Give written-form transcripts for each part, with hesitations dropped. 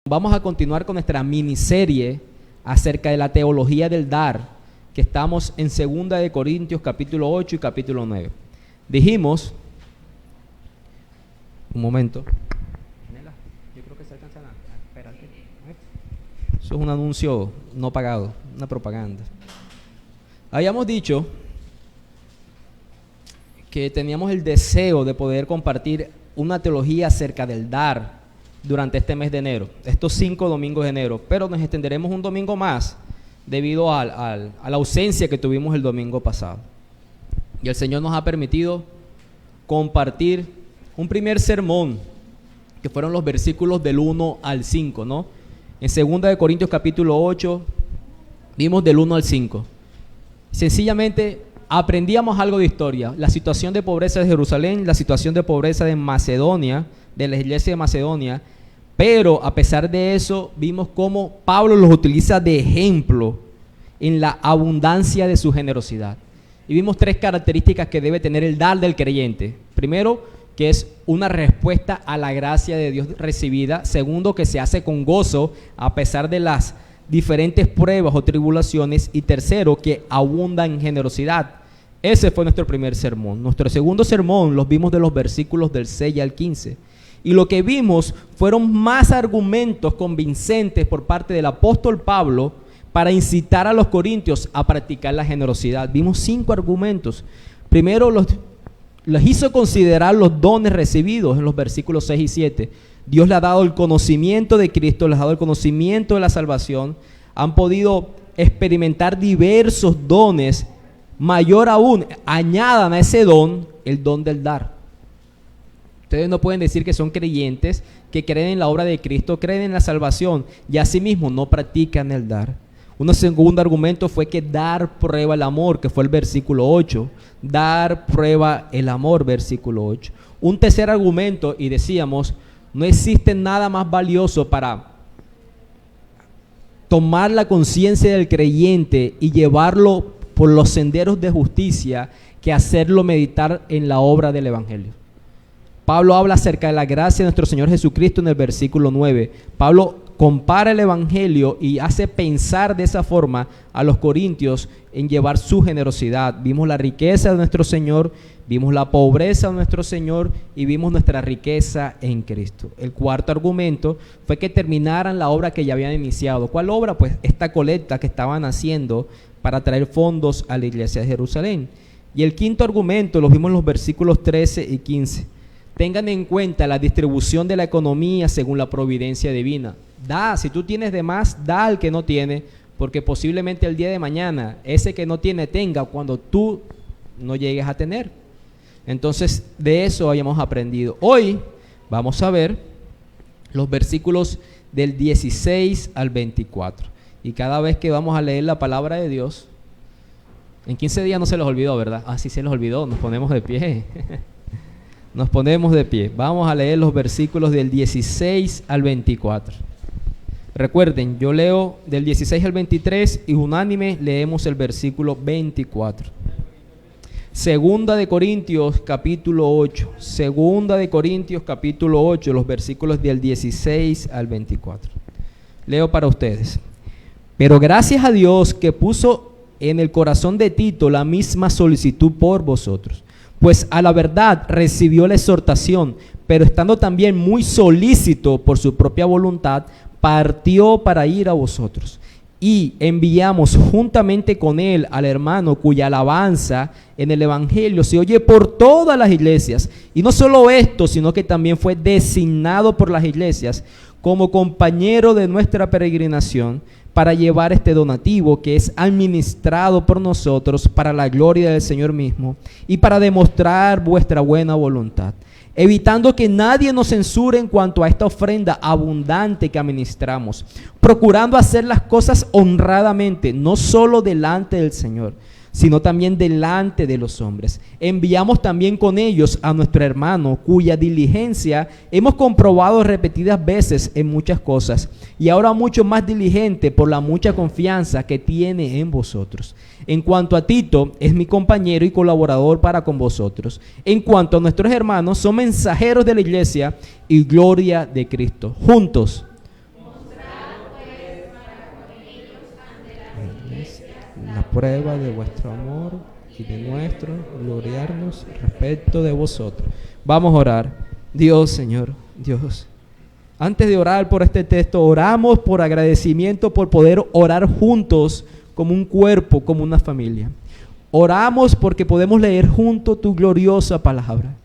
Vamos a continuar con nuestra miniserie acerca de la teología del dar, que estamos en 2 de Corintios capítulo 8 y capítulo 9. Dijimos, un momento, yo creo que se alcanzan a esperar. Eso es un anuncio no pagado, una propaganda. Habíamos dicho que teníamos el deseo de poder compartir una teología acerca del dar durante este mes de enero, estos 5 domingos de enero, pero nos extenderemos un domingo más debido a la ausencia que tuvimos el domingo pasado. Y el Señor nos ha permitido compartir un primer sermón, que fueron los versículos del 1 al 5, ¿no? En 2 de Corintios capítulo 8, vimos del 1 al 5. Sencillamente aprendíamos algo de historia, la situación de pobreza de Jerusalén, la situación de pobreza de Macedonia, de la iglesia de Macedonia, pero a pesar de eso vimos cómo Pablo los utiliza de ejemplo en la abundancia de su generosidad. Y vimos 3 características que debe tener el dar del creyente. Primero, que es una respuesta a la gracia de Dios recibida. Segundo, que se hace con gozo a pesar de las diferentes pruebas o tribulaciones. Y tercero, que abunda en generosidad. Ese fue nuestro primer sermón. Nuestro segundo sermón los vimos de los versículos del 6 al 15. Y lo que vimos fueron más argumentos convincentes por parte del apóstol Pablo para incitar a los corintios a practicar la generosidad. Vimos 5 argumentos. Primero, les hizo considerar los dones recibidos en los versículos 6 y 7. Dios les ha dado el conocimiento de Cristo, les ha dado el conocimiento de la salvación. Han podido experimentar diversos dones. Mayor aún, añadan a ese don el don del dar. Ustedes no pueden decir que son creyentes, que creen en la obra de Cristo, creen en la salvación y asimismo no practican el dar. Un segundo argumento fue que dar prueba el amor, que fue el versículo 8. Dar prueba el amor, versículo 8. Un tercer argumento, y decíamos, no existe nada más valioso para tomar la conciencia del creyente y llevarlo por los senderos de justicia que hacerlo meditar en la obra del Evangelio. Pablo habla acerca de la gracia de nuestro Señor Jesucristo en el versículo 9. Pablo compara el Evangelio y hace pensar de esa forma a los corintios en llevar su generosidad. Vimos la riqueza de nuestro Señor, vimos la pobreza de nuestro Señor y vimos nuestra riqueza en Cristo. El cuarto argumento fue que terminaran la obra que ya habían iniciado. ¿Cuál obra? Pues esta colecta que estaban haciendo para traer fondos a la iglesia de Jerusalén. Y el quinto argumento lo vimos en los versículos 13 y 15. Tengan en cuenta la distribución de la economía según la providencia divina. Da, si tú tienes de más, da al que no tiene, porque posiblemente el día de mañana ese que no tiene tenga cuando tú no llegues a tener. Entonces, de eso hayamos aprendido. Hoy vamos a ver los versículos del 16 al 24. Y cada vez que vamos a leer la palabra de Dios, en 15 días no se los olvidó, ¿verdad? Ah, sí se los olvidó, nos ponemos de pie. Nos ponemos de pie. Vamos a leer los versículos del 16 al 24. Recuerden, yo leo del 16 al 23 y unánime leemos el versículo 24. Segunda de Corintios capítulo 8. Segunda de Corintios capítulo 8, los versículos del 16 al 24. Leo para ustedes. Pero gracias a Dios que puso en el corazón de Tito la misma solicitud por vosotros. Pues a la verdad recibió la exhortación, pero estando también muy solícito por su propia voluntad, partió para ir a vosotros. Y enviamos juntamente con él al hermano cuya alabanza en el Evangelio se oye por todas las iglesias. Y no solo esto, sino que también fue designado por las iglesias como compañero de nuestra peregrinación para llevar este donativo que es administrado por nosotros para la gloria del Señor mismo y para demostrar vuestra buena voluntad, evitando que nadie nos censure en cuanto a esta ofrenda abundante que administramos, procurando hacer las cosas honradamente, no solo delante del Señor, sino también delante de los hombres. Enviamos también con ellos a nuestro hermano, cuya diligencia hemos comprobado repetidas veces en muchas cosas, y ahora mucho más diligente por la mucha confianza que tiene en vosotros. En cuanto a Tito, es mi compañero y colaborador para con vosotros. En cuanto a nuestros hermanos, son mensajeros de la iglesia y gloria de Cristo. Juntos prueba de vuestro amor y de nuestro gloriarnos respecto de vosotros. Vamos a orar. Dios, Señor, Dios, antes de orar por este texto, oramos por agradecimiento, por poder orar juntos como un cuerpo, como una familia. Oramos porque podemos leer juntos tu gloriosa palabra.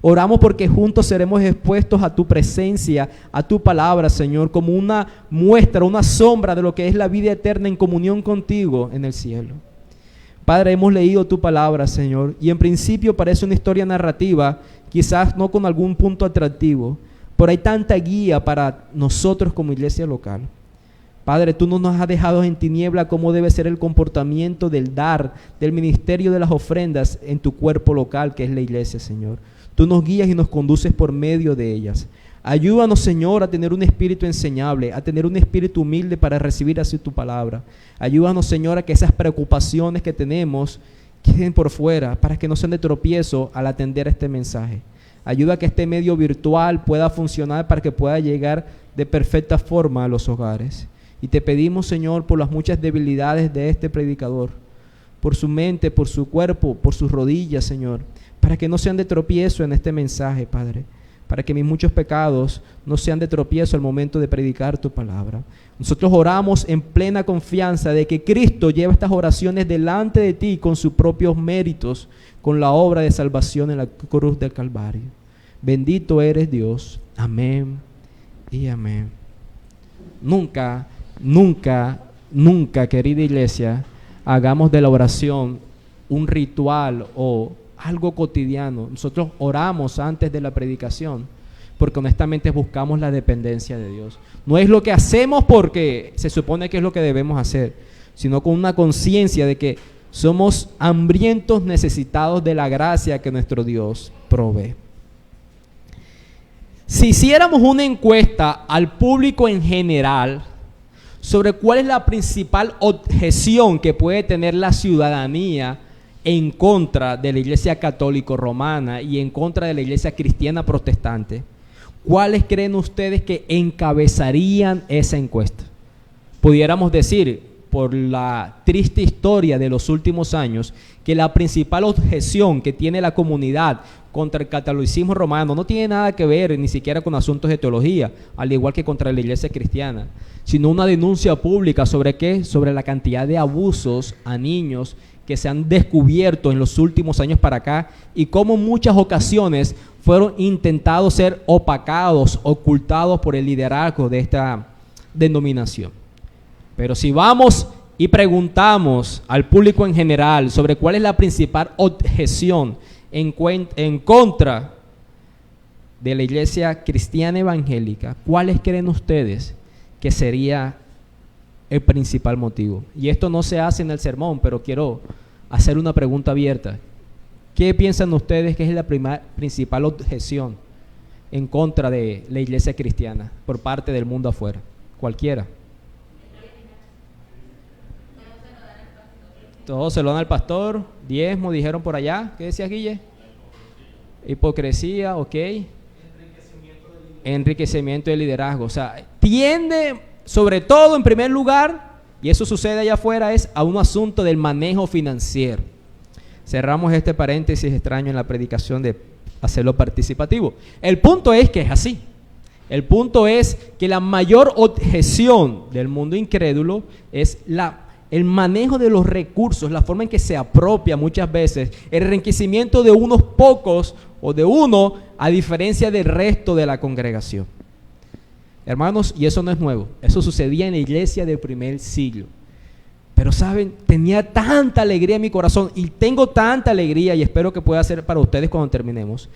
Oramos porque juntos seremos expuestos a tu presencia, a tu palabra, Señor, como una muestra, una sombra de lo que es la vida eterna en comunión contigo en el cielo. Padre, hemos leído tu palabra, Señor, y en principio parece una historia narrativa, quizás no con algún punto atractivo, pero hay tanta guía para nosotros como iglesia local. Padre, tú no nos has dejado en tiniebla cómo debe ser el comportamiento del dar, del ministerio de las ofrendas en tu cuerpo local, que es la iglesia, Señor. Tú nos guías y nos conduces por medio de ellas. Ayúdanos, Señor, a tener un espíritu enseñable, a tener un espíritu humilde para recibir así tu palabra. Ayúdanos, Señor, a que esas preocupaciones que tenemos queden por fuera, para que no sean de tropiezo al atender este mensaje. Ayuda a que este medio virtual pueda funcionar para que pueda llegar de perfecta forma a los hogares. Y te pedimos, Señor, por las muchas debilidades de este predicador, por su mente, por su cuerpo, por sus rodillas, Señor, para que no sean de tropiezo en este mensaje, Padre, para que mis muchos pecados no sean de tropiezo al momento de predicar tu palabra. Nosotros oramos en plena confianza de que Cristo lleva estas oraciones delante de ti con sus propios méritos, con la obra de salvación en la cruz del Calvario. Bendito eres Dios. Amén y amén. Nunca, nunca, nunca, querida iglesia, hagamos de la oración un ritual o algo cotidiano. Nosotros oramos antes de la predicación porque honestamente buscamos la dependencia de Dios. No es lo que hacemos porque se supone que es lo que debemos hacer, sino con una conciencia de que somos hambrientos, necesitados de la gracia que nuestro Dios provee. Si hiciéramos una encuesta al público en general sobre cuál es la principal objeción que puede tener la ciudadanía en contra de la Iglesia Católica Romana y en contra de la Iglesia Cristiana Protestante, ¿cuáles creen ustedes que encabezarían esa encuesta? Pudiéramos decir, por la triste historia de los últimos años, que la principal objeción que tiene la comunidad contra el catolicismo romano no tiene nada que ver ni siquiera con asuntos de teología, al igual que contra la Iglesia cristiana, sino una denuncia pública sobre ¿qué? Sobre la cantidad de abusos a niños que se han descubierto en los últimos años para acá y cómo en muchas ocasiones fueron intentados ser opacados, ocultados por el liderazgo de esta denominación. Pero si vamos y preguntamos al público en general sobre cuál es la principal objeción en contra de la Iglesia Cristiana Evangélica, ¿cuáles creen ustedes que sería el principal motivo? Y esto no se hace en el sermón, pero quiero hacer una pregunta abierta. ¿Qué piensan ustedes que es la principal objeción en contra de la iglesia cristiana por parte del mundo afuera? Cualquiera. Todos se lo dan al pastor. Diezmo, dijeron por allá. ¿Qué decías, Guille? Hipocresía, ok. Enriquecimiento del liderazgo. O sea, tiende, sobre todo en primer lugar, y eso sucede allá afuera, es a un asunto del manejo financiero. Cerramos este paréntesis extraño en la predicación de hacerlo participativo. El punto es que es así. El punto es que la mayor objeción del mundo incrédulo es el manejo de los recursos, la forma en que se apropia muchas veces el enriquecimiento de unos pocos o de uno a diferencia del resto de la congregación. Hermanos, y eso no es nuevo, eso sucedía en la iglesia del primer siglo. Pero saben, tenía tanta alegría en mi corazón y tengo tanta alegría y espero que pueda ser para ustedes cuando terminemos,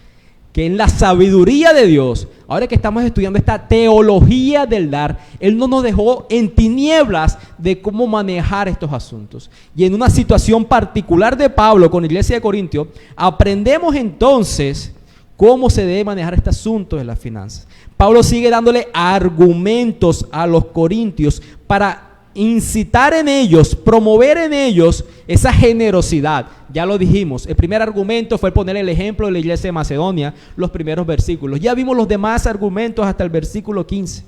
que en la sabiduría de Dios, ahora que estamos estudiando esta teología del dar, Él no nos dejó en tinieblas de cómo manejar estos asuntos. Y en una situación particular de Pablo con la iglesia de Corintio, aprendemos entonces cómo se debe manejar este asunto de las finanzas. Pablo sigue dándole argumentos a los corintios para incitar en ellos, promover en ellos esa generosidad. Ya lo dijimos, el primer argumento fue poner el ejemplo de la iglesia de Macedonia, los primeros versículos. Ya vimos los demás argumentos hasta el versículo 15.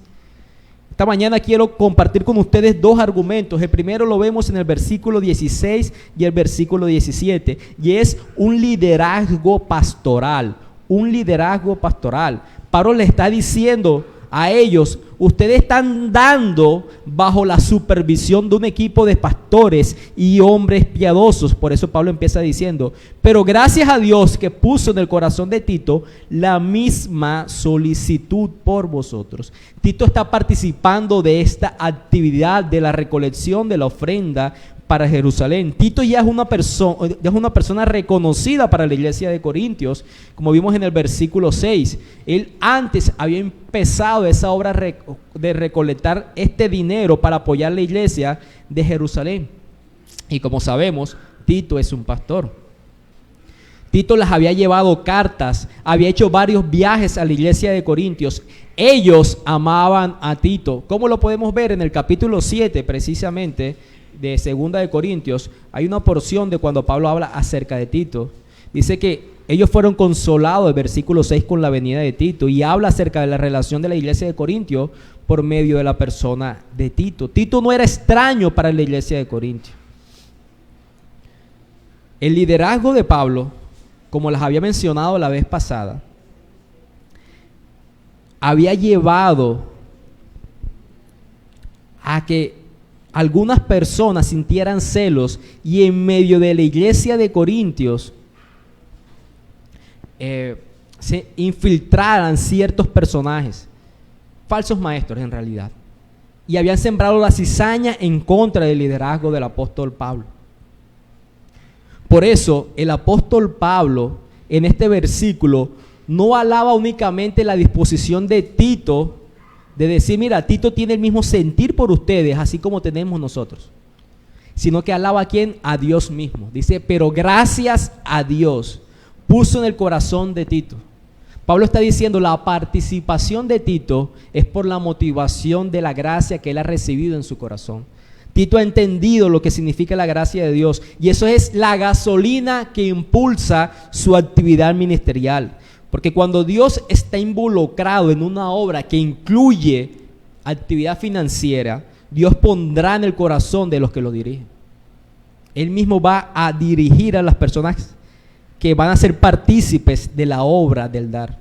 Esta mañana quiero compartir con ustedes dos argumentos. El primero lo vemos en el versículo 16 y el versículo 17, y es un liderazgo pastoral. Un liderazgo pastoral. Pablo le está diciendo a ellos: ustedes están dando bajo la supervisión de un equipo de pastores y hombres piadosos. Por eso Pablo empieza diciendo: pero gracias a Dios que puso en el corazón de Tito la misma solicitud por vosotros. Tito está participando de esta actividad de la recolección de la ofrenda para Jerusalén. Tito ya es una persona reconocida para la iglesia de Corintios, como vimos en el versículo 6. Él antes había empezado esa obra de recolectar este dinero para apoyar la iglesia de Jerusalén. Y como sabemos, Tito es un pastor. Tito les había llevado cartas, había hecho varios viajes a la iglesia de Corintios. Ellos amaban a Tito. ¿Cómo lo podemos ver? En el capítulo 7, precisamente, de Segunda de Corintios, hay una porción de cuando Pablo habla acerca de Tito. Dice que ellos fueron consolados, el versículo 6, con la venida de Tito, y habla acerca de la relación de la iglesia de Corintios por medio de la persona de Tito. Tito no era extraño para la iglesia de Corintios. El liderazgo de Pablo, como les había mencionado la vez pasada, había llevado a que algunas personas sintieran celos y en medio de la iglesia de Corintios se infiltraran ciertos personajes, falsos maestros en realidad, y habían sembrado la cizaña en contra del liderazgo del apóstol Pablo. Por eso el apóstol Pablo en este versículo no alaba únicamente la disposición de Tito, de decir: mira, Tito tiene el mismo sentir por ustedes, así como tenemos nosotros, sino que alaba a ¿quién? A Dios mismo. Dice: pero gracias a Dios puso en el corazón de Tito. Pablo está diciendo: la participación de Tito es por la motivación de la gracia que él ha recibido en su corazón. Tito ha entendido lo que significa la gracia de Dios, y eso es la gasolina que impulsa su actividad ministerial. Porque cuando Dios está involucrado en una obra que incluye actividad financiera, Dios pondrá en el corazón de los que lo dirigen. Él mismo va a dirigir a las personas que van a ser partícipes de la obra del dar.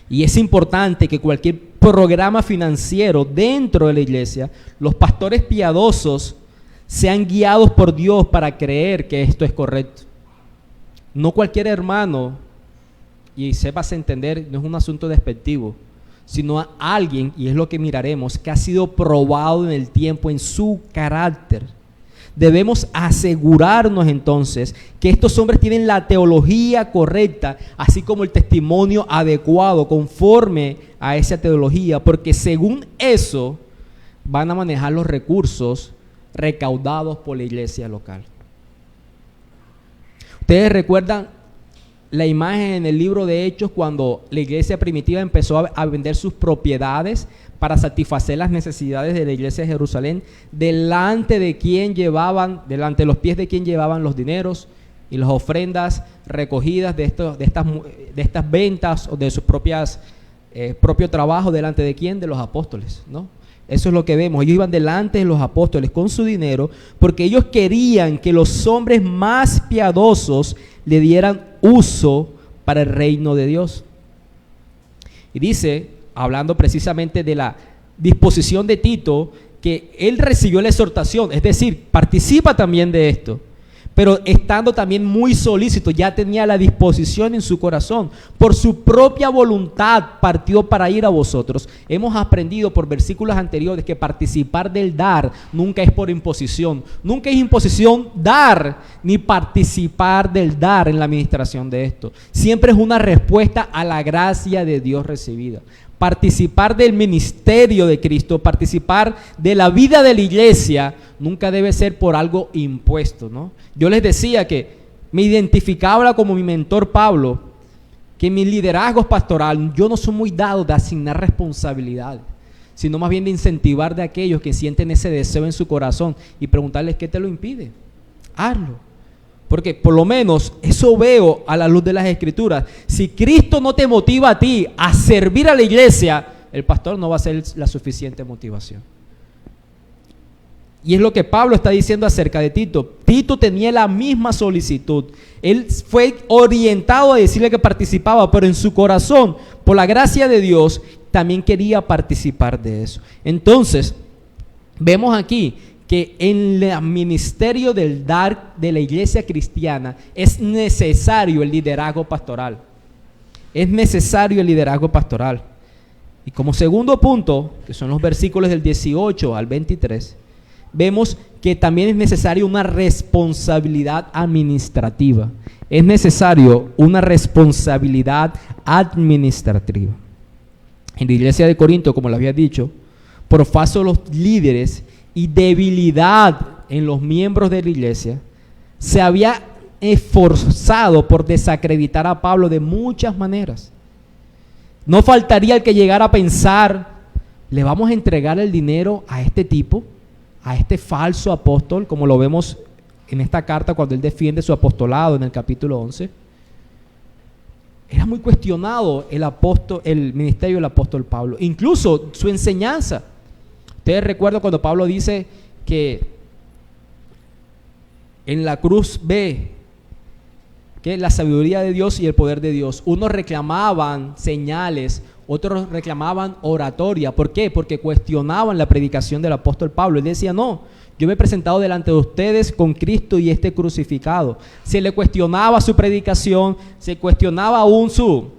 Y es importante que cualquier programa financiero dentro de la iglesia, los pastores piadosos sean guiados por Dios para creer que esto es correcto. No cualquier hermano, y sepas entender, no es un asunto despectivo, sino a alguien, y es lo que miraremos, que ha sido probado en el tiempo en su carácter. Debemos asegurarnos entonces que estos hombres tienen la teología correcta, así como el testimonio adecuado conforme a esa teología, porque según eso van a manejar los recursos recaudados por la iglesia local. Ustedes recuerdan la imagen en el libro de Hechos cuando la iglesia primitiva empezó a vender sus propiedades para satisfacer las necesidades de la iglesia de Jerusalén, delante de los pies de quien llevaban los dineros y las ofrendas recogidas de estas ventas o de sus propio trabajo, delante de quién, de los apóstoles, ¿no? Eso es lo que vemos. Ellos iban delante de los apóstoles con su dinero porque ellos querían que los hombres más piadosos le dieran uso para el reino de Dios. Y dice, hablando precisamente de la disposición de Tito, que él recibió la exhortación, es decir, participa también de esto, pero estando también muy solícito, ya tenía la disposición en su corazón, por su propia voluntad partió para ir a vosotros. Hemos aprendido por versículos anteriores que participar del dar nunca es por imposición, nunca es imposición dar ni participar del dar en la administración de esto, siempre es una respuesta a la gracia de Dios recibida. Participar del ministerio de Cristo, participar de la vida de la iglesia, nunca debe ser por algo impuesto, ¿no? Yo les decía que me identificaba como mi mentor Pablo, que en mi liderazgo pastoral yo no soy muy dado de asignar responsabilidades, sino más bien de incentivar de aquellos que sienten ese deseo en su corazón y preguntarles qué te lo impide. Hazlo. Porque por lo menos eso veo a la luz de las Escrituras. Si Cristo no te motiva a ti a servir a la iglesia, el pastor no va a ser la suficiente motivación. Y es lo que Pablo está diciendo acerca de Tito. Tito tenía la misma solicitud. Él fue orientado a decirle que participaba, pero en su corazón, por la gracia de Dios, también quería participar de eso. Entonces, vemos aquí que en el ministerio del dar de la iglesia cristiana es necesario el liderazgo pastoral. Es necesario el liderazgo pastoral. Y como segundo punto, que son los versículos del 18 al 23, vemos que también es necesario una responsabilidad administrativa. Es necesario una responsabilidad administrativa. En la iglesia de Corinto, como lo había dicho, por falso los líderes y debilidad en los miembros de la iglesia, se había esforzado por desacreditar a Pablo de muchas maneras. No faltaría el que llegara a pensar, ¿le vamos a entregar el dinero a este tipo, a este falso apóstol, como lo vemos en esta carta cuando él defiende su apostolado en el capítulo 11? Era muy cuestionado el ministerio del apóstol Pablo, incluso su enseñanza. Ustedes recuerdan cuando Pablo dice que en la cruz ve que la sabiduría de Dios y el poder de Dios. Unos reclamaban señales, otros reclamaban oratoria. ¿Por qué? Porque cuestionaban la predicación del apóstol Pablo. Él decía, no, yo me he presentado delante de ustedes con Cristo y crucificado. Se le cuestionaba su predicación, se cuestionaba aún su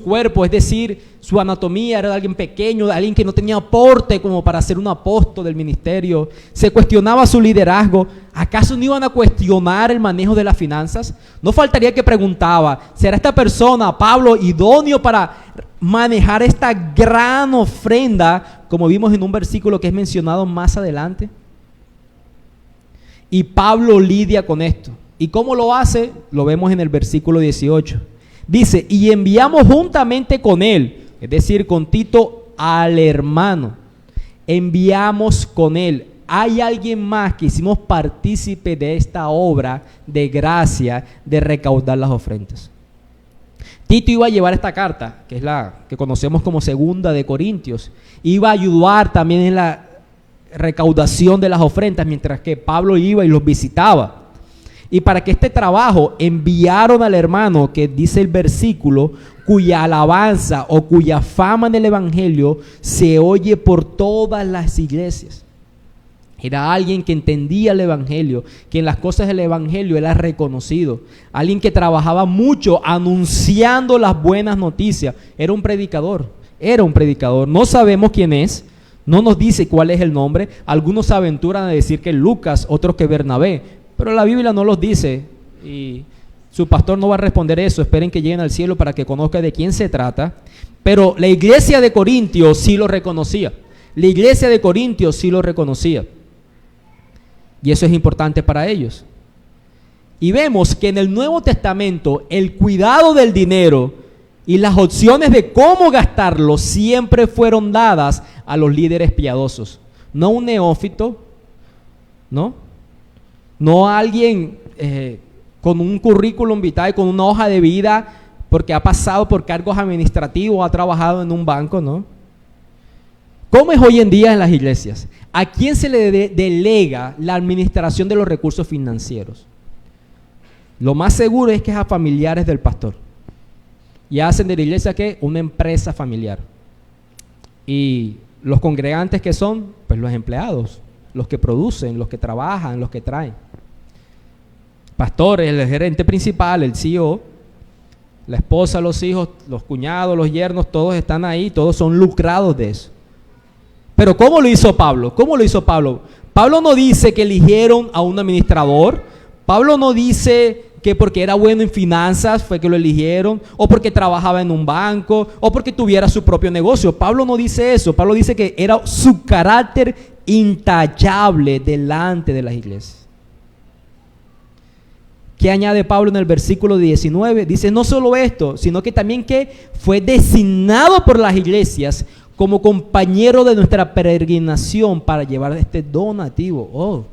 cuerpo, es decir, su anatomía. Era de alguien pequeño, de alguien que no tenía aporte como para ser un apóstol del ministerio. Se cuestionaba su liderazgo. ¿Acaso no iban a cuestionar el manejo de las finanzas? No faltaría que preguntaba, ¿será esta persona, Pablo, idóneo para manejar esta gran ofrenda, como vimos en un versículo que es mencionado más adelante? Y Pablo lidia con esto. ¿Y cómo lo hace? Lo vemos en el versículo 18. Dice, y enviamos juntamente con él, es decir, con Tito, al hermano. Enviamos con él. Hay alguien más que hicimos partícipe de esta obra de gracia de recaudar las ofrendas. Tito iba a llevar esta carta, que es la que conocemos como segunda de Corintios. Iba a ayudar también en la recaudación de las ofrendas, mientras que Pablo iba y los visitaba. Y para que este trabajo enviaron al hermano, que dice el versículo, cuya alabanza o cuya fama del evangelio se oye por todas las iglesias. Era alguien que entendía el evangelio, que en las cosas del evangelio era reconocido. Alguien que trabajaba mucho anunciando las buenas noticias. Era un predicador. No sabemos quién es. No nos dice cuál es el nombre. Algunos se aventuran a decir que Lucas, otros que Bernabé. Pero la Biblia no los dice. Y su pastor no va a responder eso. Esperen que lleguen al cielo para que conozca de quién se trata. Pero la iglesia de Corintios sí lo reconocía. Y eso es importante para ellos. Y vemos que en el Nuevo Testamento el cuidado del dinero y las opciones de cómo gastarlo siempre fueron dadas a los líderes piadosos. No un neófito, no alguien con un currículum vitae, con una hoja de vida, porque ha pasado por cargos administrativos, ha trabajado en un banco, ¿no? ¿Cómo es hoy en día en las iglesias? ¿A quién se le delega la administración de los recursos financieros? Lo más seguro es que es a familiares del pastor. Y hacen de la iglesia, ¿qué? Una empresa familiar. Y los congregantes, ¿qué son? Pues los empleados, los que producen, los que trabajan, los que traen. Pastores, el gerente principal, el CEO, la esposa, los hijos, los cuñados, los yernos, todos están ahí, todos son lucrados de eso. Pero ¿cómo lo hizo Pablo? Pablo no dice que eligieron a un administrador. Pablo no dice que porque era bueno en finanzas fue que lo eligieron, o porque trabajaba en un banco, o porque tuviera su propio negocio. Pablo no dice eso. Pablo dice que era su carácter intachable delante de las iglesias. ¿Qué añade Pablo en el versículo 19? Dice no solo esto, sino que también que fue designado por las iglesias como compañero de nuestra peregrinación para llevar este donativo. Oh,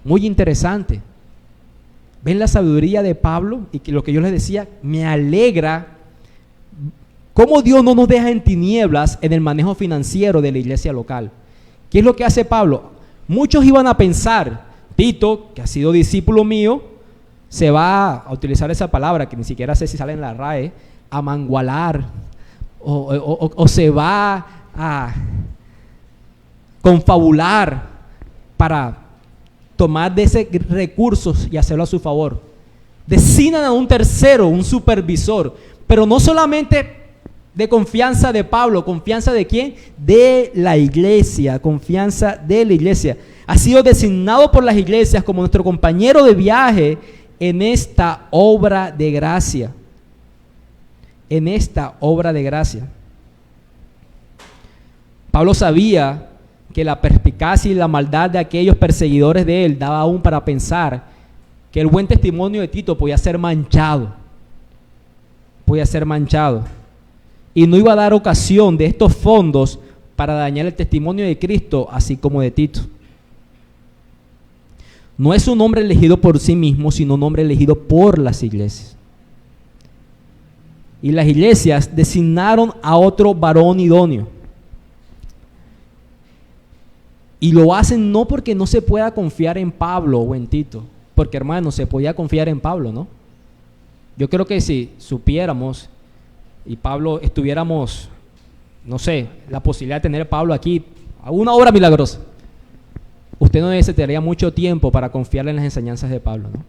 muy interesante. ¿Ven la sabiduría de Pablo? Y que lo que yo les decía, me alegra ¿Cómo Dios no nos deja en tinieblas en el manejo financiero de la iglesia local? ¿Qué es lo que hace Pablo? Muchos iban a pensar, Tito, que ha sido discípulo mío, se va a utilizar esa palabra, que ni siquiera sé si sale en la RAE, a mangualar, o se va a confabular para tomar de ese recursos y hacerlo a su favor. Designan a un tercero, un supervisor, pero no solamente de confianza de Pablo, confianza de quién, de la iglesia, confianza de la iglesia. Ha sido designado por las iglesias como nuestro compañero de viaje en esta obra de gracia. En esta obra de gracia. Pablo sabía que la perspicacia y la maldad de aquellos perseguidores de él daba aún para pensar que el buen testimonio de Tito podía ser manchado. Podía ser manchado. Y no iba a dar ocasión de estos fondos para dañar el testimonio de Cristo, así como de Tito. No es un hombre elegido por sí mismo, sino un hombre elegido por las iglesias. Y las iglesias designaron a otro varón idóneo. Y lo hacen no porque no se pueda confiar en Pablo o en Tito, porque hermano, se podía confiar en Pablo, ¿no? Yo creo que si supiéramos y Pablo estuviéramos, no sé, la posibilidad de tener a Pablo aquí, a una obra milagrosa, usted no necesitaría mucho tiempo para confiar en las enseñanzas de Pablo, ¿no?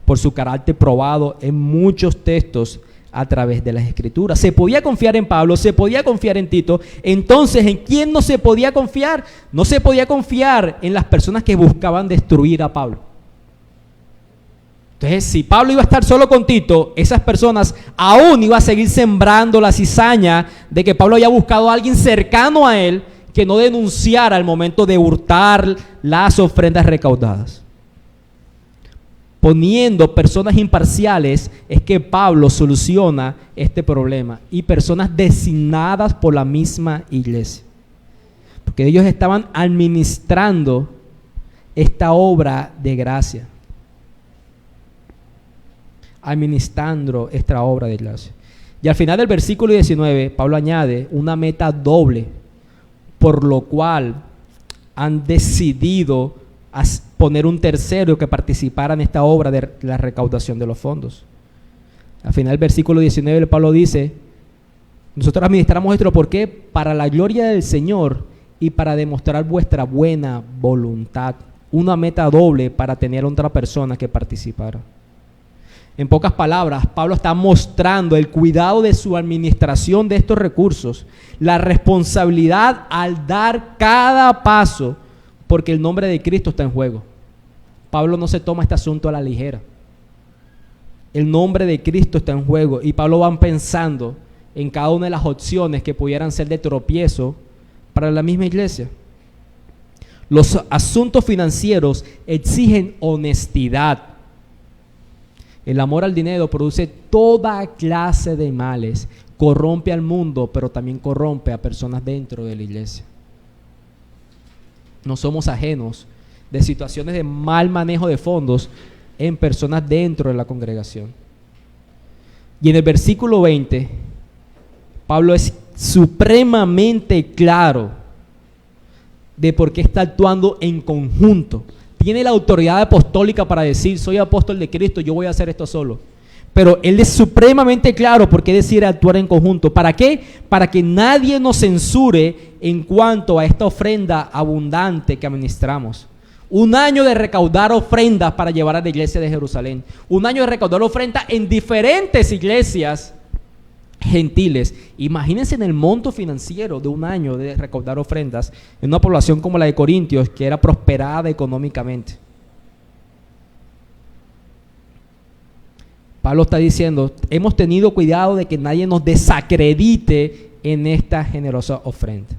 Por su carácter probado en muchos textos a través de las Escrituras. Se podía confiar en Pablo, se podía confiar en Tito. Entonces, ¿en quién no se podía confiar? No se podía confiar en las personas que buscaban destruir a Pablo. Entonces, si Pablo iba a estar solo con Tito, esas personas aún iban a seguir sembrando la cizaña de que Pablo había buscado a alguien cercano a él que no denunciara al momento de hurtar las ofrendas recaudadas. Poniendo personas imparciales es que Pablo soluciona este problema, y personas designadas por la misma iglesia, porque ellos estaban administrando esta obra de gracia, administrando esta obra de gracia. Y al final del versículo 19, Pablo añade una meta doble, por lo cual han decidido poner un tercero que participara en esta obra de la recaudación de los fondos. Al final del versículo 19, Pablo dice: nosotros administramos esto, ¿por qué? Para la gloria del Señor y para demostrar vuestra buena voluntad. Una meta doble para tener a otra persona que participara. En pocas palabras, Pablo está mostrando el cuidado de su administración de estos recursos, la responsabilidad al dar cada paso, porque el nombre de Cristo está en juego. Pablo no se toma este asunto a la ligera. El nombre de Cristo está en juego, y Pablo va pensando en cada una de las opciones que pudieran ser de tropiezo para la misma iglesia. Los asuntos financieros exigen honestidad. El amor al dinero produce toda clase de males, corrompe al mundo, pero también corrompe a personas dentro de la iglesia. No somos ajenos de situaciones de mal manejo de fondos en personas dentro de la congregación. Y en el versículo 20, Pablo es supremamente claro de por qué está actuando en conjunto. Tiene la autoridad apostólica para decir: soy apóstol de Cristo, yo voy a hacer esto solo. Pero él es supremamente claro por qué decide actuar en conjunto. ¿Para qué? Para que nadie nos censure en cuanto a esta ofrenda abundante que administramos. Un año de recaudar ofrendas para llevar a la iglesia de Jerusalén. Un año de recaudar ofrendas en diferentes iglesias gentiles. Imagínense en el monto financiero de un año de recaudar ofrendas en una población como la de Corintios, que era prosperada económicamente. Pablo está diciendo: hemos tenido cuidado de que nadie nos desacredite en esta generosa ofrenda.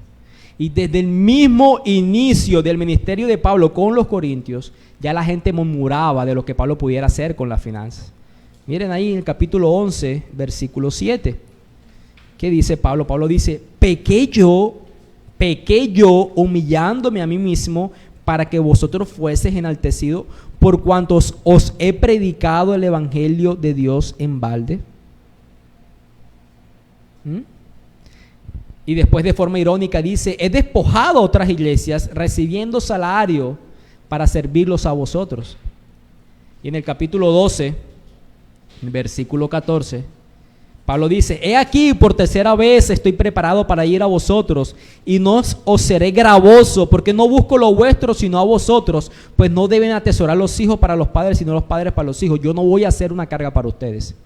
Y desde el mismo inicio del ministerio de Pablo con los corintios, ya la gente murmuraba de lo que Pablo pudiera hacer con las finanzas. Miren ahí en el capítulo 11, versículo 7. ¿Qué dice Pablo? Pablo dice: pequé yo humillándome a mí mismo para que vosotros fueseis enaltecidos por cuantos os he predicado el evangelio de Dios en balde. Y después de forma irónica dice, he despojado a otras iglesias recibiendo salario para servirlos a vosotros. Y en el capítulo 12, versículo 14, Pablo dice, he aquí por tercera vez estoy preparado para ir a vosotros y no os seré gravoso, porque no busco lo vuestro sino a vosotros, pues no deben atesorar los hijos para los padres sino los padres para los hijos. Yo no voy a hacer una carga para ustedes.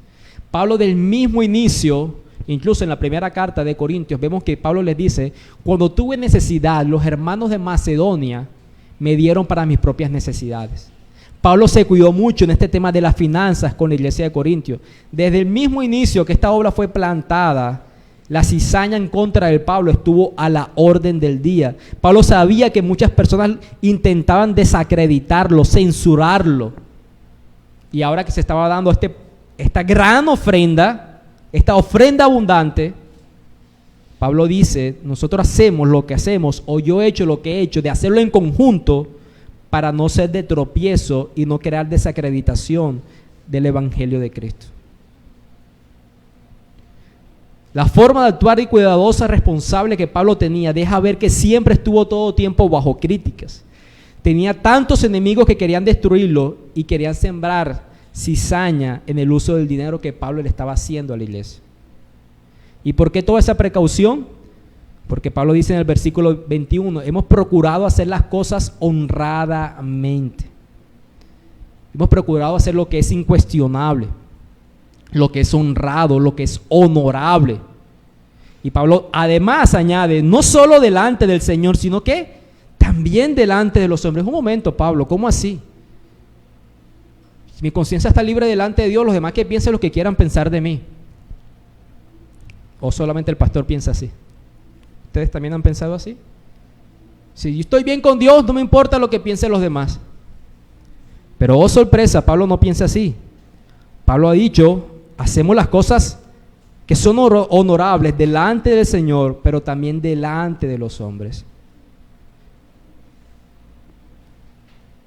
Pablo del mismo inicio, incluso en la primera carta de Corintios, vemos que Pablo les dice, cuando tuve necesidad, los hermanos de Macedonia me dieron para mis propias necesidades. Pablo se cuidó mucho en este tema de las finanzas con la iglesia de Corintios. Desde el mismo inicio que esta obra fue plantada, la cizaña en contra de Pablo estuvo a la orden del día. Pablo sabía que muchas personas intentaban desacreditarlo, censurarlo. Y ahora que se estaba dando esta gran ofrenda, esta ofrenda abundante, Pablo dice, nosotros hacemos lo que hacemos, o yo he hecho lo que he hecho, de hacerlo en conjunto, para no ser de tropiezo y no crear desacreditación del Evangelio de Cristo. La forma de actuar y cuidadosa, responsable que Pablo tenía, deja ver que siempre estuvo todo tiempo bajo críticas. Tenía tantos enemigos que querían destruirlo y querían sembrar cizaña en el uso del dinero que Pablo le estaba haciendo a la iglesia. ¿Y por qué toda esa precaución? Porque Pablo dice en el versículo 21, hemos procurado hacer las cosas honradamente. Hemos procurado hacer lo que es incuestionable, lo que es honrado, lo que es honorable. Y Pablo además añade, no solo delante del Señor, sino que también delante de los hombres. Un momento, Pablo, ¿cómo así? Si mi conciencia está libre delante de Dios, los demás que piensen lo que quieran pensar de mí. ¿O solamente el pastor piensa así? ¿Ustedes también han pensado así? Si yo estoy bien con Dios, no me importa lo que piensen los demás. Pero oh sorpresa, Pablo no piensa así. Pablo ha dicho, hacemos las cosas que son honorables delante del Señor, pero también delante de los hombres.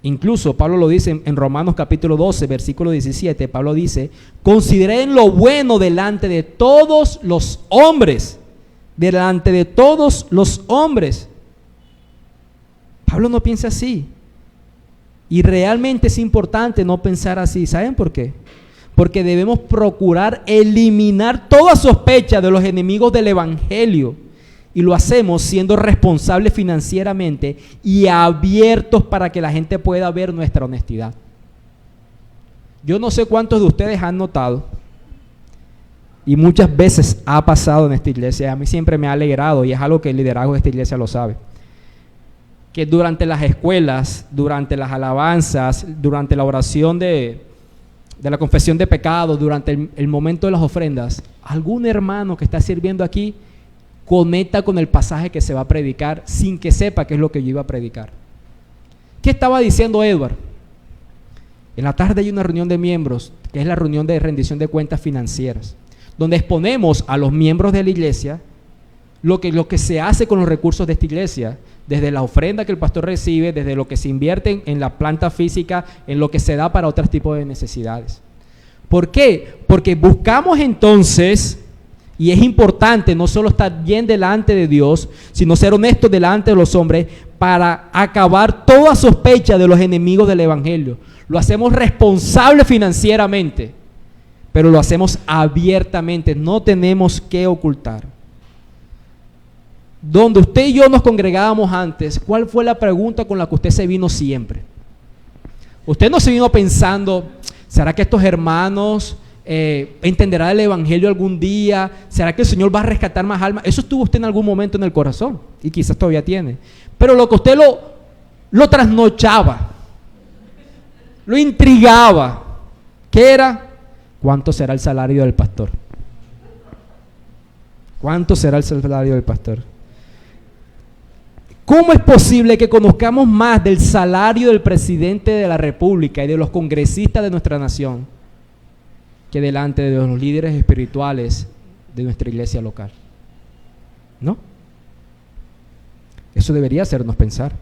Incluso Pablo lo dice en Romanos capítulo 12, versículo 17, Pablo dice, consideren lo bueno delante de todos los hombres. Delante de todos los hombres. Pablo no piensa así. Y realmente es importante no pensar así. ¿Saben por qué? Porque debemos procurar eliminar toda sospecha de los enemigos del Evangelio. Y lo hacemos siendo responsables financieramente y abiertos para que la gente pueda ver nuestra honestidad. Yo no sé cuántos de ustedes han notado, y muchas veces ha pasado en esta iglesia, a mí siempre me ha alegrado, y es algo que el liderazgo de esta iglesia lo sabe, que durante las escuelas, durante las alabanzas, durante la oración de la confesión de pecados, durante el momento de las ofrendas, algún hermano que está sirviendo aquí conecta con el pasaje que se va a predicar sin que sepa qué es lo que yo iba a predicar. ¿Qué estaba diciendo Edward? En la tarde hay una reunión de miembros, que es la reunión de rendición de cuentas financieras, donde exponemos a los miembros de la iglesia lo que se hace con los recursos de esta iglesia, desde la ofrenda que el pastor recibe, desde lo que se invierte en la planta física, en lo que se da para otros tipos de necesidades. ¿Por qué? Porque buscamos entonces, y es importante no solo estar bien delante de Dios, sino ser honestos delante de los hombres para acabar toda sospecha de los enemigos del Evangelio. Lo hacemos responsable financieramente, pero lo hacemos abiertamente, no tenemos que ocultar. Donde usted y yo nos congregábamos antes, ¿cuál fue la pregunta con la que usted se vino siempre? Usted no se vino pensando, ¿será que estos hermanos entenderán el Evangelio algún día? ¿Será que el Señor va a rescatar más almas? Eso estuvo usted en algún momento en el corazón, y quizás todavía tiene. Pero lo que usted lo trasnochaba, lo intrigaba, ¿qué era? ¿Cuánto será el salario del pastor? ¿Cuánto será el salario del pastor? ¿Cómo es posible que conozcamos más del salario del presidente de la República y de los congresistas de nuestra nación que delante de los líderes espirituales de nuestra iglesia local? ¿No? Eso debería hacernos pensar.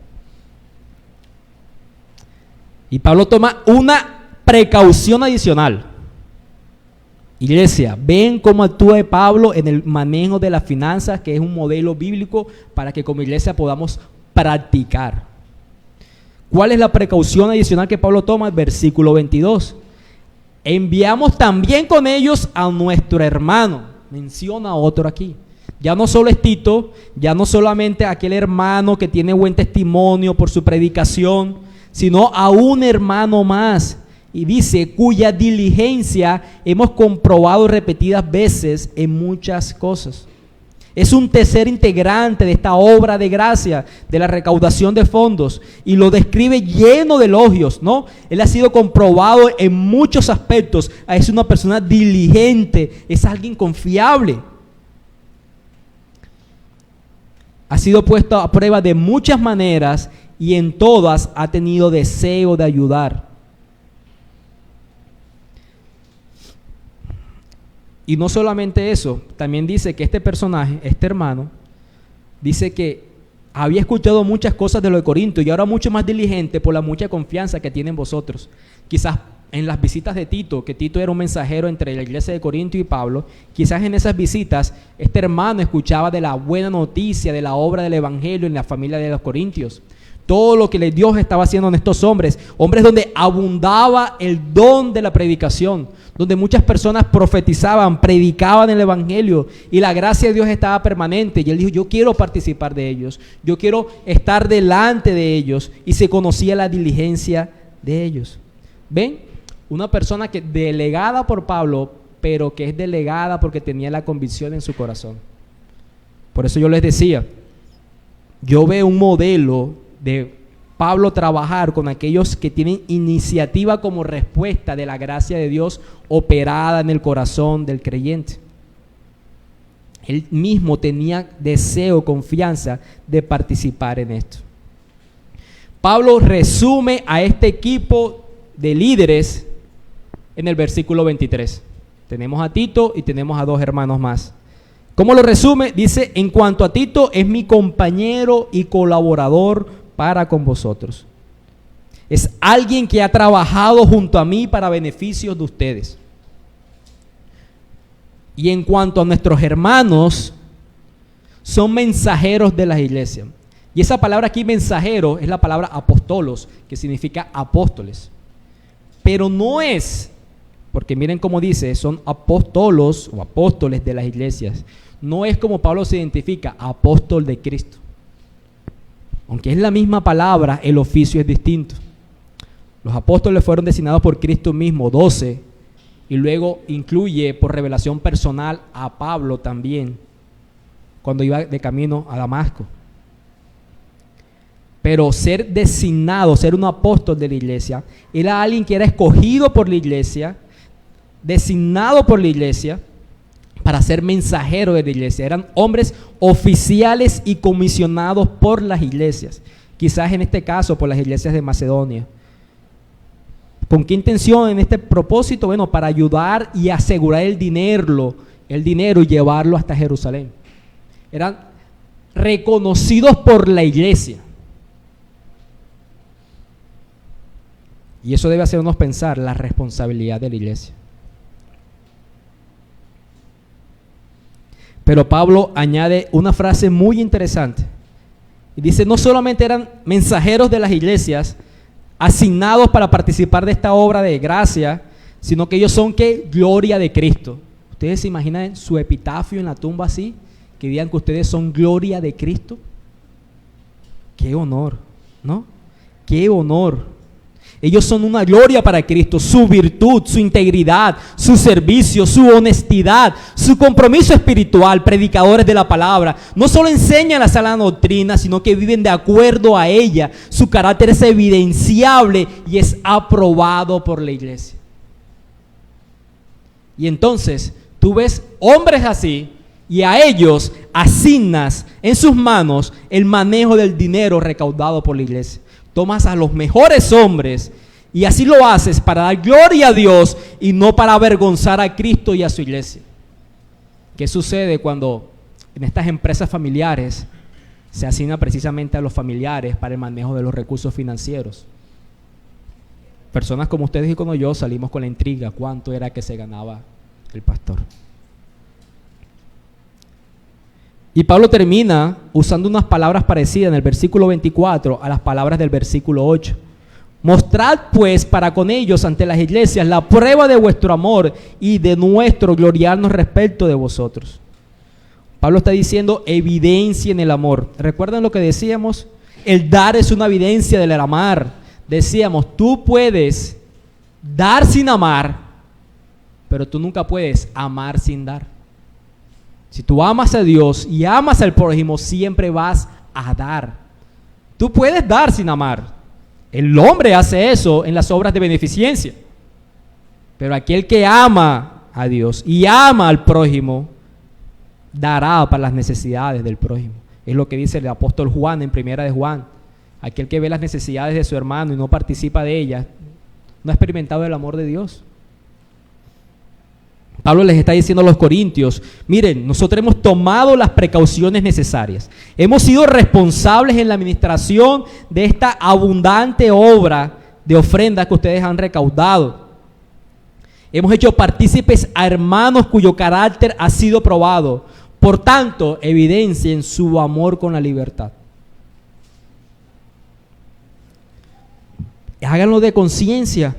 Y Pablo toma una precaución adicional. Iglesia, ven cómo actúa Pablo en el manejo de las finanzas, que es un modelo bíblico para que como iglesia podamos practicar. ¿Cuál es la precaución adicional que Pablo toma? Versículo 22. Enviamos también con ellos a nuestro hermano. Menciona otro aquí. Ya no solo es Tito, ya no solamente aquel hermano que tiene buen testimonio por su predicación, sino a un hermano más. Y dice, cuya diligencia hemos comprobado repetidas veces en muchas cosas. Es un tercer integrante de esta obra de gracia, de la recaudación de fondos, y lo describe lleno de elogios, ¿no? Él ha sido comprobado en muchos aspectos. Es una persona diligente, es alguien confiable. Ha sido puesto a prueba de muchas maneras y en todas ha tenido deseo de ayudar. Y no solamente eso, también dice que este personaje, este hermano, dice que había escuchado muchas cosas de lo de Corinto y ahora mucho más diligente por la mucha confianza que tiene en vosotros. Quizás en las visitas de Tito, que Tito era un mensajero entre la iglesia de Corinto y Pablo, quizás en esas visitas este hermano escuchaba de la buena noticia, de la obra del evangelio en la familia de los corintios. Todo lo que Dios estaba haciendo en estos hombres donde abundaba el don de la predicación, donde muchas personas profetizaban, predicaban el evangelio y la gracia de Dios estaba permanente. Y él dijo, yo quiero participar de ellos, yo quiero estar delante de ellos, y se conocía la diligencia de ellos. ¿Ven? Una persona que delegada por Pablo, pero que es delegada porque tenía la convicción en su corazón. Por eso yo les decía, yo veo un modelo de Pablo trabajar con aquellos que tienen iniciativa como respuesta de la gracia de Dios operada en el corazón del creyente. Él mismo tenía deseo, confianza de participar en esto. Pablo resume a este equipo de líderes en el versículo 23. Tenemos a Tito y tenemos a dos hermanos más. ¿Cómo lo resume? Dice, en cuanto a Tito, es mi compañero y colaborador para con vosotros. Es alguien que ha trabajado junto a mí para beneficios de ustedes. Y en cuanto a nuestros hermanos, son mensajeros de las iglesias. Y esa palabra aquí, mensajero, es la palabra apostolos, que significa apóstoles. Pero no es, porque miren cómo dice, son apóstolos o apóstoles de las iglesias. No es como Pablo se identifica, apóstol de Cristo. Aunque es la misma palabra, el oficio es distinto. Los apóstoles fueron designados por Cristo mismo, 12, y luego incluye por revelación personal a Pablo también, cuando iba de camino a Damasco. Pero ser designado, ser un apóstol de la iglesia, era alguien que era escogido por la iglesia, designado por la iglesia, para ser mensajero de la iglesia. Eran hombres oficiales y comisionados por las iglesias. Quizás en este caso por las iglesias de Macedonia. ¿Con qué intención en este propósito? Bueno, para ayudar y asegurar el dinero y llevarlo hasta Jerusalén. Eran reconocidos por la iglesia. Y eso debe hacernos pensar la responsabilidad de la iglesia. Pero Pablo añade una frase muy interesante. Y dice, no solamente eran mensajeros de las iglesias, asignados para participar de esta obra de gracia, sino que ellos son, ¿qué? Gloria de Cristo. ¿Ustedes se imaginan su epitafio en la tumba así? Que digan que ustedes son gloria de Cristo. ¡Qué honor! ¿No? ¡Qué honor! Ellos son una gloria para Cristo, su virtud, su integridad, su servicio, su honestidad, su compromiso espiritual, predicadores de la palabra. No solo enseñan la sana doctrina, sino que viven de acuerdo a ella. Su carácter es evidenciable y es aprobado por la iglesia. Y entonces tú ves hombres así y a ellos asignas en sus manos el manejo del dinero recaudado por la iglesia. Tomas a los mejores hombres y así lo haces para dar gloria a Dios y no para avergonzar a Cristo y a su iglesia. ¿Qué sucede cuando en estas empresas familiares se asigna precisamente a los familiares para el manejo de los recursos financieros? Personas como ustedes y como yo salimos con la intriga, ¿cuánto era que se ganaba el pastor. Y Pablo termina usando unas palabras parecidas en el versículo 24 a las palabras del versículo 8. Mostrad pues para con ellos ante las iglesias la prueba de vuestro amor y de nuestro gloriarnos respecto de vosotros. Pablo está diciendo evidencia en el amor. ¿Recuerdan lo que decíamos? El dar es una evidencia del amar. Decíamos, tú puedes dar sin amar, pero tú nunca puedes amar sin dar. Si tú amas a Dios y amas al prójimo, siempre vas a dar. Tú puedes dar sin amar. El hombre hace eso en las obras de beneficencia. Pero aquel que ama a Dios y ama al prójimo, dará para las necesidades del prójimo. Es lo que dice el apóstol Juan en Primera de Juan. Aquel que ve las necesidades de su hermano y no participa de ellas, no ha experimentado el amor de Dios. Pablo les está diciendo a los corintios, miren, nosotros hemos tomado las precauciones necesarias. Hemos sido responsables en la administración de esta abundante obra de ofrendas que ustedes han recaudado. Hemos hecho partícipes a hermanos cuyo carácter ha sido probado. Por tanto, evidencien su amor con la libertad. Háganlo de conciencia,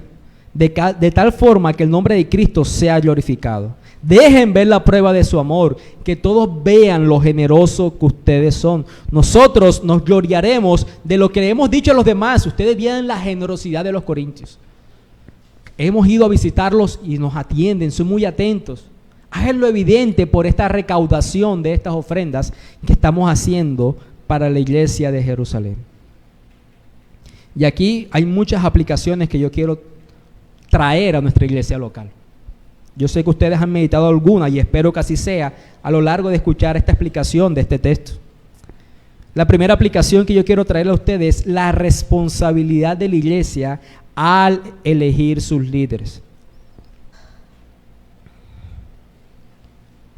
de tal forma que el nombre de Cristo sea glorificado. Dejen ver la prueba de su amor, que todos vean lo generoso que ustedes son. Nosotros nos gloriaremos de lo que le hemos dicho a los demás. Ustedes vean la generosidad de los corintios. Hemos ido a visitarlos y nos atienden, son muy atentos. Háganlo evidente por esta recaudación de estas ofrendas que estamos haciendo para la iglesia de Jerusalén. Y aquí hay muchas aplicaciones que yo quiero traer a nuestra iglesia local. Yo sé que ustedes han meditado alguna y espero que así sea a lo largo de escuchar esta explicación de este texto. La primera aplicación que yo quiero traer a ustedes es la responsabilidad de la iglesia al elegir sus líderes.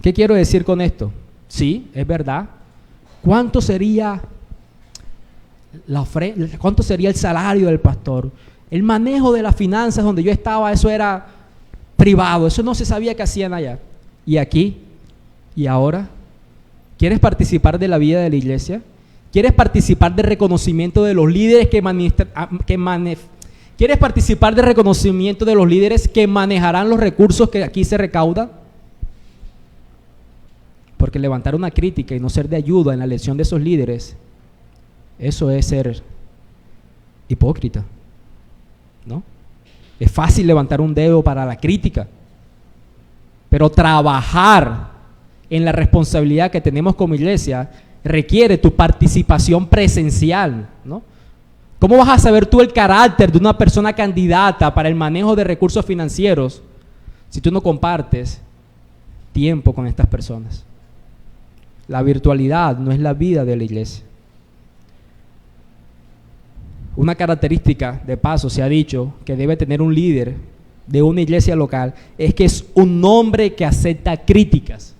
¿Qué quiero decir con esto? Sí, es verdad. ¿Cuánto sería cuánto sería el salario del pastor? El manejo de las finanzas donde yo estaba, eso era privado, eso no se sabía que hacían allá. ¿Y aquí? ¿Y ahora? ¿Quieres participar de la vida de la iglesia? ¿Quieres participar del reconocimiento de los líderes ¿Quieres participar del reconocimiento de los líderes que manejarán los recursos que aquí se recaudan? Porque levantar una crítica y no ser de ayuda en la elección de esos líderes, eso es ser hipócrita, ¿no? Es fácil levantar un dedo para la crítica, pero trabajar en la responsabilidad que tenemos como iglesia requiere tu participación presencial, ¿no? ¿Cómo vas a saber tú el carácter de una persona candidata para el manejo de recursos financieros si tú no compartes tiempo con estas personas? La virtualidad no es la vida de la iglesia. Una característica, de paso, se ha dicho que debe tener un líder de una iglesia local, es que es un hombre que acepta críticas.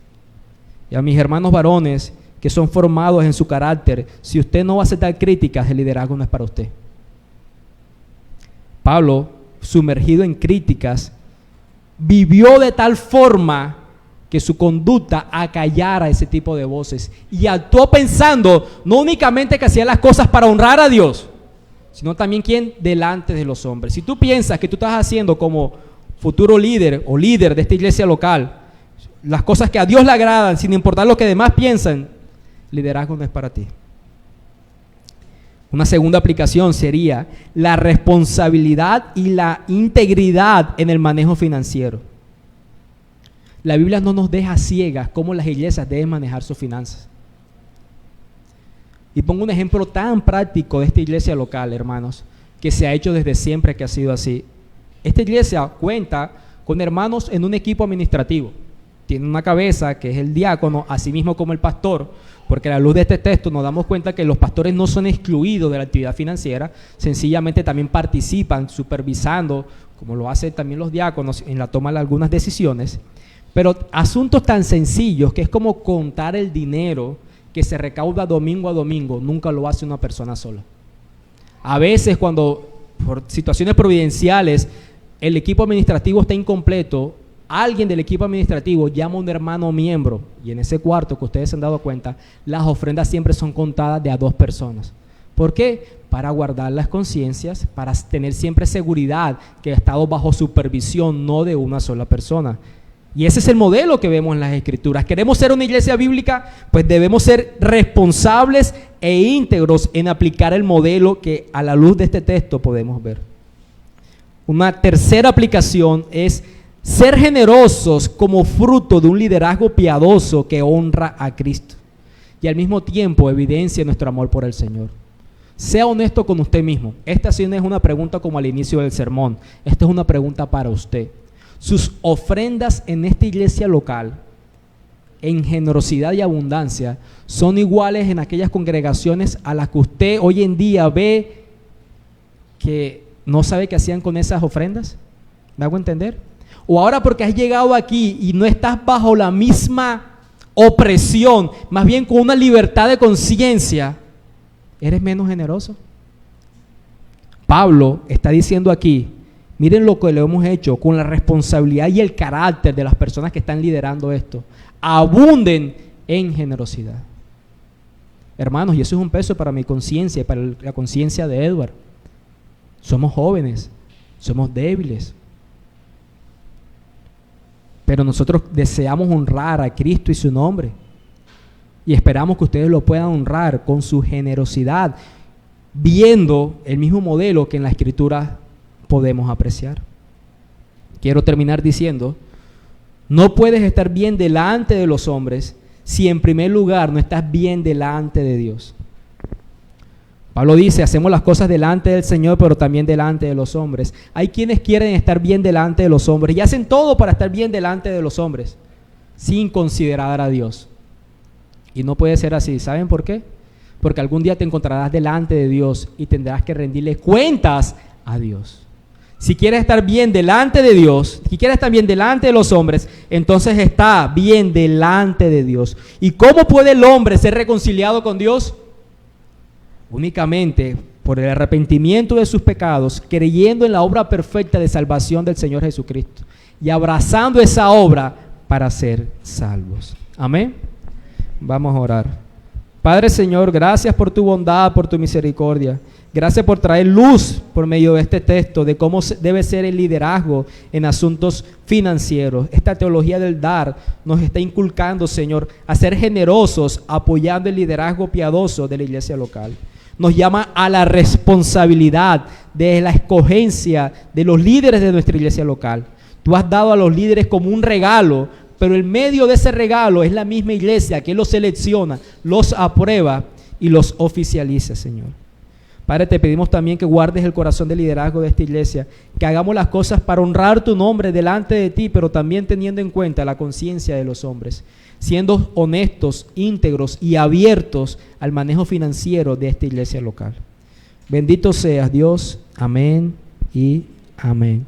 Y a mis hermanos varones que son formados en su carácter, si usted no va a aceptar críticas, el liderazgo no es para usted. Pablo, sumergido en críticas, vivió de tal forma que su conducta acallara ese tipo de voces y actuó pensando no únicamente que hacía las cosas para honrar a Dios, sino también ¿quién? Delante de los hombres. Si tú piensas que tú estás haciendo como futuro líder o líder de esta iglesia local las cosas que a Dios le agradan sin importar lo que demás piensan, liderazgo no es para ti. Una segunda aplicación sería la responsabilidad y la integridad en el manejo financiero. La Biblia no nos deja ciegas cómo las iglesias deben manejar sus finanzas. Y pongo un ejemplo tan práctico de esta iglesia local, hermanos, que se ha hecho desde siempre que ha sido así. Esta iglesia cuenta con hermanos en un equipo administrativo. Tiene una cabeza que es el diácono, así mismo como el pastor, porque a la luz de este texto nos damos cuenta que los pastores no son excluidos de la actividad financiera, sencillamente también participan supervisando, como lo hacen también los diáconos en la toma de algunas decisiones. Pero asuntos tan sencillos que es como contar el dinero que se recauda domingo a domingo, nunca lo hace una persona sola. A veces cuando por situaciones providenciales el equipo administrativo está incompleto, alguien del equipo administrativo llama a un hermano miembro, y en ese cuarto que ustedes se han dado cuenta, las ofrendas siempre son contadas de a 2 personas. ¿Por qué? Para guardar las conciencias, para tener siempre seguridad que ha estado bajo supervisión, no de una sola persona. Y ese es el modelo que vemos en las Escrituras. ¿Queremos ser una iglesia bíblica? Pues debemos ser responsables e íntegros en aplicar el modelo que a la luz de este texto podemos ver. Una tercera aplicación es ser generosos como fruto de un liderazgo piadoso que honra a Cristo y al mismo tiempo evidencia nuestro amor por el Señor. Sea honesto con usted mismo. Esta sí no es una pregunta como al inicio del sermón. Esta es una pregunta para usted. Sus ofrendas en esta iglesia local, en generosidad y abundancia, son iguales en aquellas congregaciones a las que usted hoy en día ve que no sabe qué hacían con esas ofrendas. ¿Me hago entender? O ahora porque has llegado aquí y no estás bajo la misma opresión, más bien con una libertad de conciencia, ¿eres menos generoso? Pablo está diciendo aquí, miren lo que le hemos hecho con la responsabilidad y el carácter de las personas que están liderando esto. Abunden en generosidad. Hermanos, y eso es un peso para mi conciencia y para la conciencia de Edward. Somos jóvenes, somos débiles, pero nosotros deseamos honrar a Cristo y su nombre. Y esperamos que ustedes lo puedan honrar con su generosidad, viendo el mismo modelo que en la Escritura podemos apreciar. Quiero terminar diciendo, no puedes estar bien delante de los hombres si en primer lugar no estás bien delante de Dios. Pablo dice, hacemos las cosas delante del Señor, pero también delante de los hombres. Hay quienes quieren estar bien delante de los hombres y hacen todo para estar bien delante de los hombres, sin considerar a Dios. Y no puede ser así. ¿Saben por qué? Porque algún día te encontrarás delante de Dios y tendrás que rendirle cuentas a Dios. Si quieres estar bien delante de Dios, si quieres estar bien delante de los hombres, entonces está bien delante de Dios. ¿Y cómo puede el hombre ser reconciliado con Dios? Únicamente por el arrepentimiento de sus pecados, creyendo en la obra perfecta de salvación del Señor Jesucristo y abrazando esa obra para ser salvos. Amén. Vamos a orar. Padre Señor, gracias por tu bondad, por tu misericordia. Gracias por traer luz por medio de este texto de cómo debe ser el liderazgo en asuntos financieros. Esta teología del dar nos está inculcando, Señor, a ser generosos apoyando el liderazgo piadoso de la iglesia local. Nos llama a la responsabilidad de la escogencia de los líderes de nuestra iglesia local. Tú has dado a los líderes como un regalo, pero en medio de ese regalo es la misma iglesia que los selecciona, los aprueba y los oficializa, Señor. Padre, te pedimos también que guardes el corazón de liderazgo de esta iglesia, que hagamos las cosas para honrar tu nombre delante de ti, pero también teniendo en cuenta la conciencia de los hombres, siendo honestos, íntegros y abiertos al manejo financiero de esta iglesia local. Bendito seas, Dios. Amén y amén.